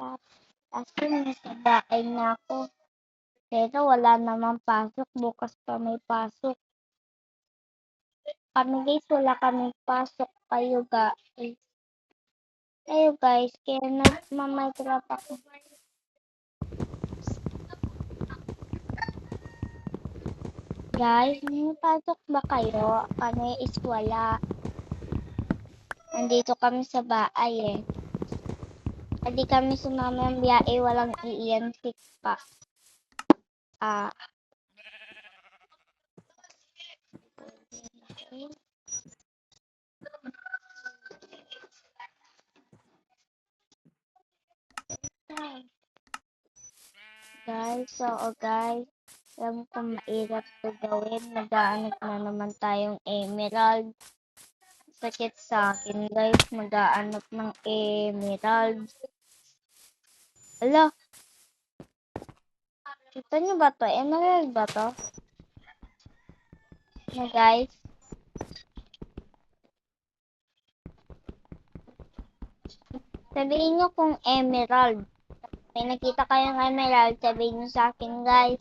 shop. Kasi nasa bahay na ako. Pero wala namang pasok. Bukas pa may pasok. Kami guys, wala kaming pasok. Kayo guys, kaya nagmaminecraft ako. Guys, may pasok ba kayo? Kami is wala. Nandito kami sa bahay eh. Hindi kami sumama ng biyahe, walang iiyansik pa. Guys, guys, alam ko mahirap to gawin. Nag-aanap na naman tayong emerald. Sakit sa akin guys, mag-aanap ng emerald. Ala, kita nyo ba to? Emerald ba to? Na guys. Sabihin nyo kung emerald. May nakita kayong emerald, sabihin nyo sa akin guys.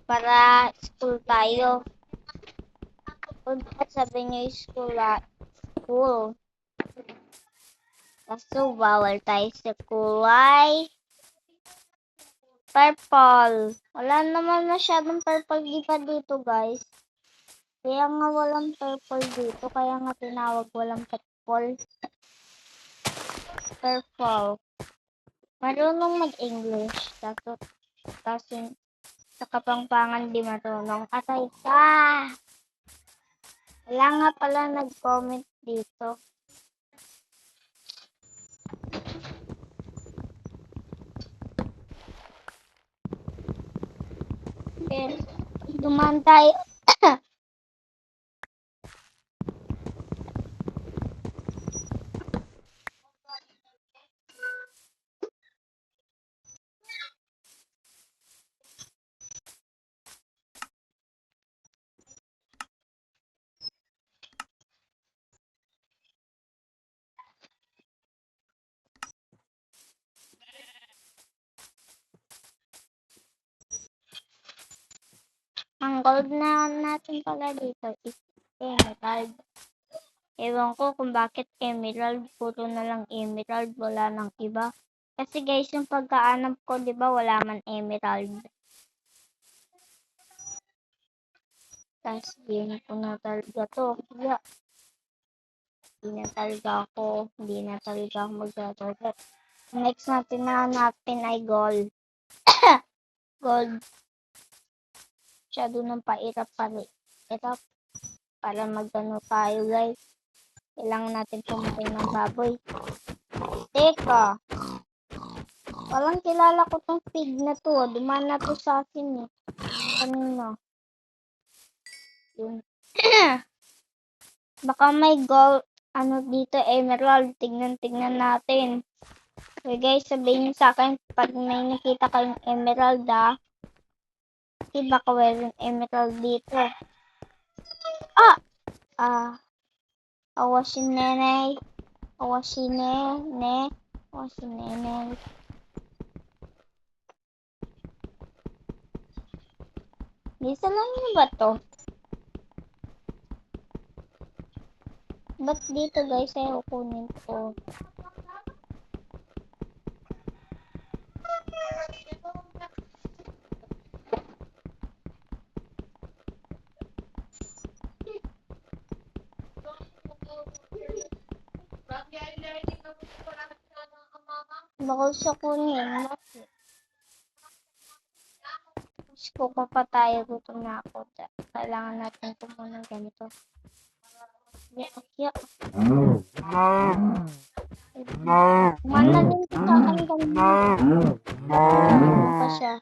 Para school tayo. Kung sabihin nyo school. Kaso bawal tayo sa kulay purple. Wala naman masyadong purple diba dito guys. Kaya nga walang purple dito. Kaya nga tinawag walang purple. Marunong mag-English. Kasi sa Kapampangan di marunong. Atay ka! Wala nga pala nag-comment dito. Okay. Dumaan tayo. Ang gold na natin pala dito is emerald. Ewan ko kung bakit emerald. Puro na lang emerald. Wala nang iba. Kasi guys, yung pagkaanap ko, di ba wala man emerald. Tapos din ko na talaga to. Yeah. Hindi na talaga ako magdadagdag. Next natin na hanapin ay gold. Gold. Masyado nang pairap pa rin. Ito, para magano tayo guys. Kailangan natin pumatay ng baboy. Teka. Walang kilala ko tong pig na to. Dumaan na to sa akin eh. Kanina. Yun. Baka may gold. Ano dito, emerald. Tignan natin. Okay guys, sabihin niyo sa akin pag may nakita kayong emerald Kasi baka walang emerald dito. Awa si nenay. Bisa lang yun ba to? Ba't dito guys ay kukunin ko? Bakal siya kunin. Kuko pa tayo. Gutom na ako. Kailangan natin kumunang ganito. Mana din sa akin ganito. Ano pa siya?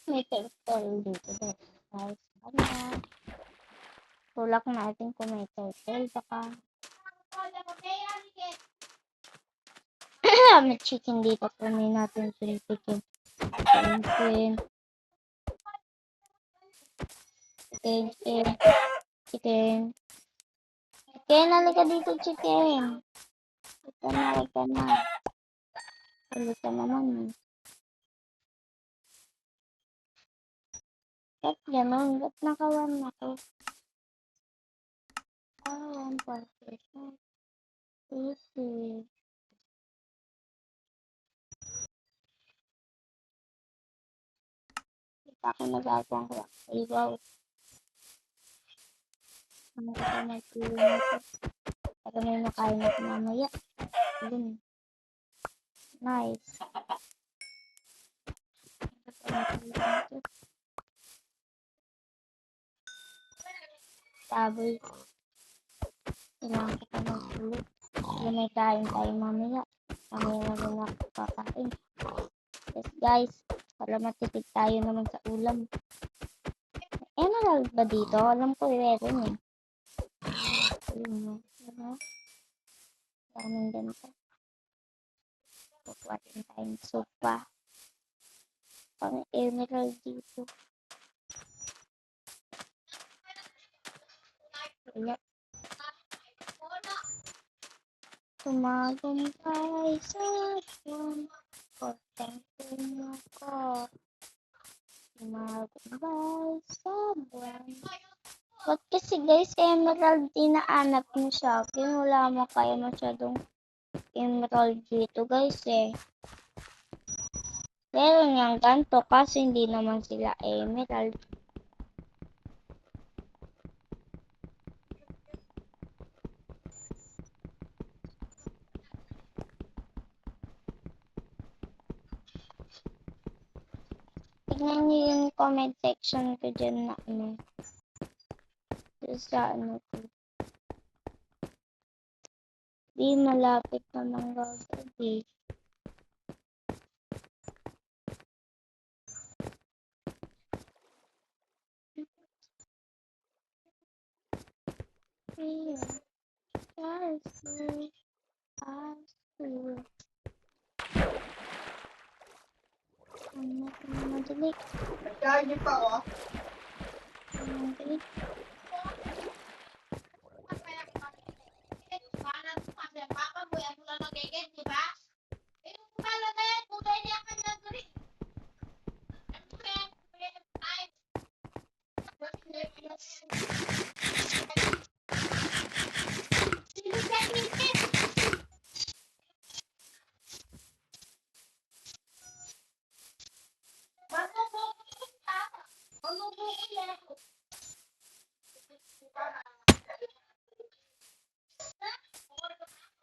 May turtle dito guys. Ano? Tulak natin kung may turtle. Baka may chicken dito. Kunin natin chicken. Chicken. Chicken. Chicken. Chicken. Chicken, halika dito, chicken. Halika na. Halika naman. Ba't ganon? Ba't nakawan ako? Ah, 1%. Easy. Kita ko nagagawang ko. Ay, wow. Ano ko pa magpili nito? Para may makain ako mamaya. Yun. Nice. Saboy. Kailangan ko pa magpili. Kaya may kain tayo mamaya. Mamaya na rin ako kakain. Yes guys. Para matipid tayo naman sa ulam. Emerald ba dito? Alam ko meron eh. Ayun. Ano? Daming ganito. Kukuhatin tayong sopa. Pang emerald dito. Wala. Tumagumpay sa buwan. Kontentin ako. Tumagumpay sa buwan. Ba't kasi guys, emerald dinaanap niyo sa akin? Wala mo kaya masyadong emerald dito guys eh. Meron niyang ganito kasi hindi naman sila emerald. Tignan niyo yung comment section ko dyan na ano. Sa ano ko. Di malapit na ng gagabi. Madali. Nagkaya pa oh. Madali.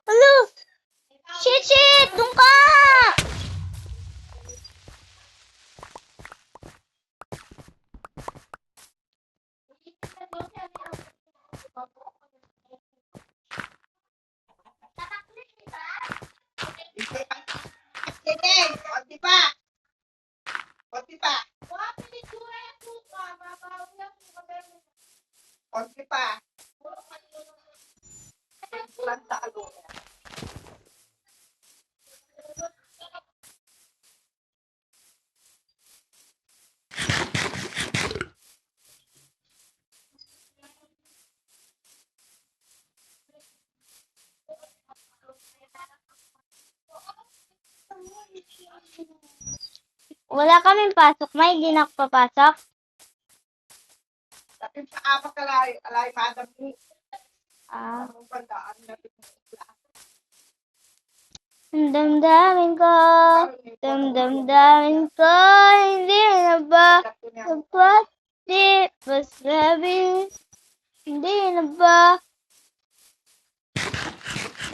Hello! Shit! Doon ka! Sige, konti pa. Konti pa. Konti pa. Planta alo. Wala kaming pasok. May hindi na ako papasok. Tapi pa apa alay madam ni. Ah. Ang pandaan na Damdamin ko. Damdamin ko. Hindi na ba? Dapat di masabi. Hindi na ba?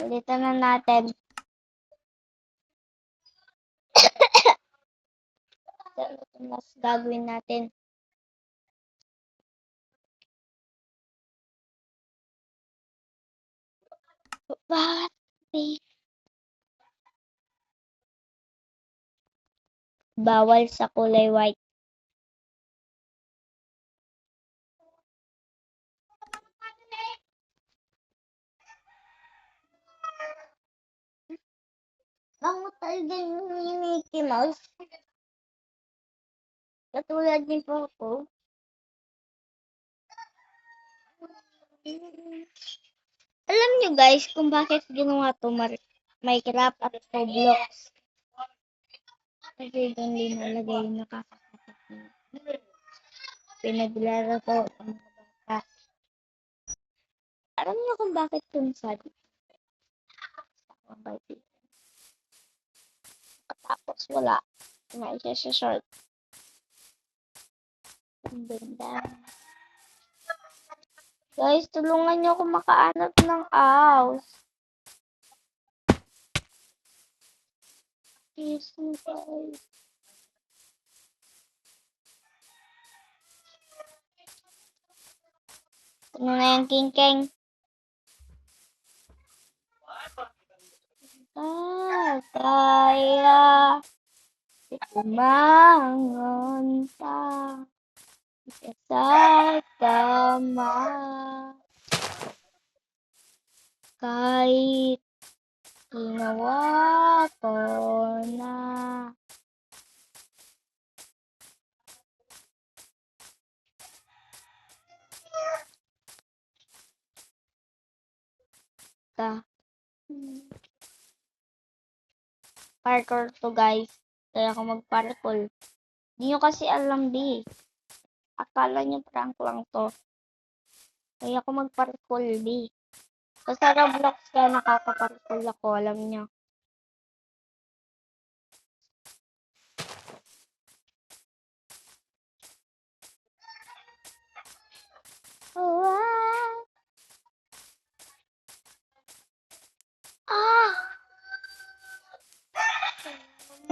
Ulitan na natin. Mas gagawin natin. Bakit? Bawal sa kulay white. Talagang ni Mickey Mouse. Katulad ni Popo. Alam nyo guys kung bakit ginawa to Minecraft at Roblox. Kasi doon din nalagay yung nakakatakas na pinaglaro ko ang mga bata. Alam nyo kung bakit kung sabi? Tapos wala. Naisa sa short. Ang ganda. Guys, tulungan nyo ako makaanap ng house. Yes, guys. Ano na yung king-king? Kaya kumangon pa sa tama kahit ginawa ko na. Parkour to guys. Kaya ako mag-parkour. Hindi nyo kasi alam di. Akala nyo prank lang to. Kaya ako mag-parkour di. Sa Roblox kaya nakaka-parkour ako. Alam nyo.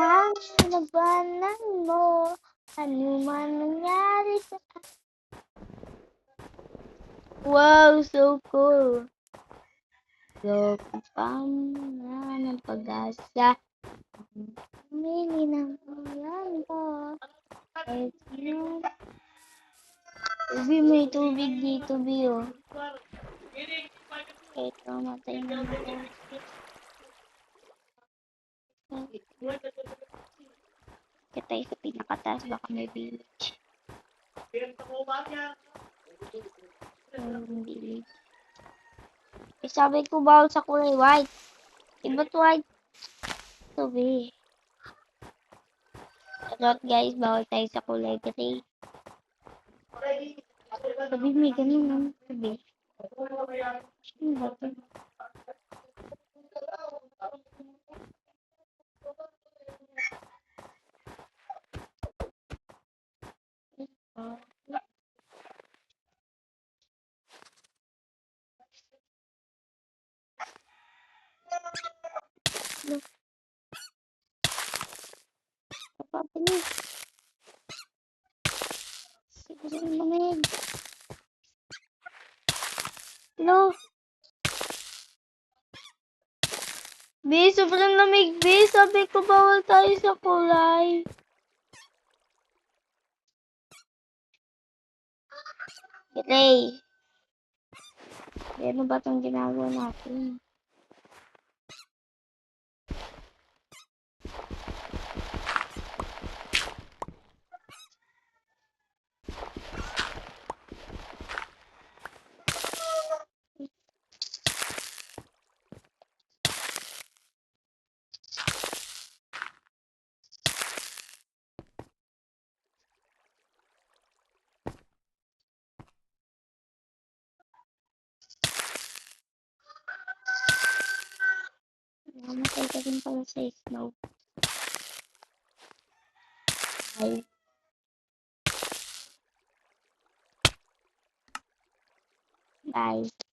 Mang labanan mo, ano man nangyari sa... Wow, so cool. So, pang ng pag-asa. Pumili ng ulan ko. Ubi, may tubig dito, Bio. Ito, matay na ako. Kaya tayo sa pinakataas, baka may village. Village. Sabi ko bawal sa kulay white. Iba't white. Sabi. Charot guys, bawal tayo sa kulay gray. Sabi may ganun lang. Sabi. Ano ba ito? Papapinig. Siguro lamig. Hello? B, sobrang lamig, B. Sabi ko bawal tayo sa kulay. Gray. Ano ba itong ginagawa natin? Namatay ka din pala sa snow. Bye. Bye.